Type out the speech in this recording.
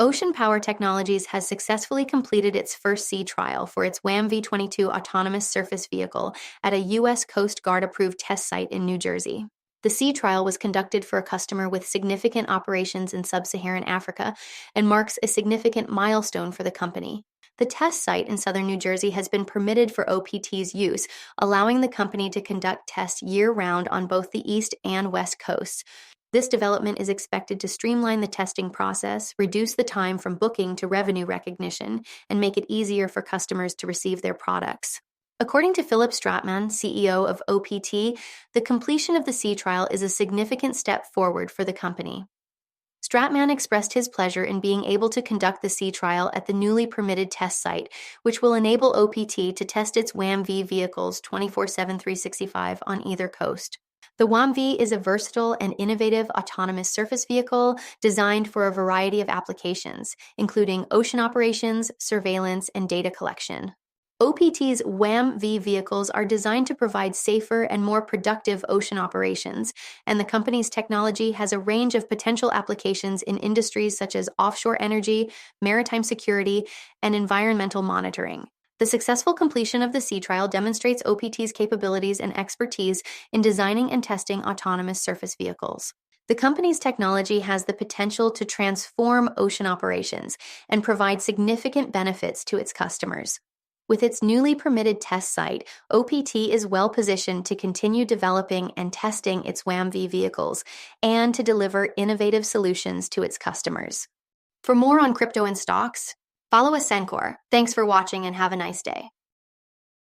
Ocean Power Technologies has successfully completed its first sea trial for its WAM V-22 autonomous surface vehicle at a U.S. Coast Guard-approved test site in New Jersey. The sea trial was conducted for a customer with significant operations in sub-Saharan Africa and marks a significant milestone for the company. The test site in southern New Jersey has been permitted for OPT's use, allowing the company to conduct tests year-round on both the east and west coasts. This development is expected to streamline the testing process, reduce the time from booking to revenue recognition, and make it easier for customers to receive their products. According to Philip Stratman, CEO of OPT, the completion of the sea trial is a significant step forward for the company. Stratman expressed his pleasure in being able to conduct the sea trial at the newly permitted test site, which will enable OPT to test its WAM-V vehicles 24/7, 365 on either coast. The WAM-V is a versatile and innovative autonomous surface vehicle designed for a variety of applications, including ocean operations, surveillance, and data collection. OPT's WAM-V vehicles are designed to provide safer and more productive ocean operations, and the company's technology has a range of potential applications in industries such as offshore energy, maritime security, and environmental monitoring. The successful completion of the sea trial demonstrates OPT's capabilities and expertise in designing and testing autonomous surface vehicles. The company's technology has the potential to transform ocean operations and provide significant benefits to its customers. With its newly permitted test site, OPT is well positioned to continue developing and testing its WAM-V vehicles and to deliver innovative solutions to its customers. For more on crypto and stocks, follow Ascencore. Thanks for watching and have a nice day.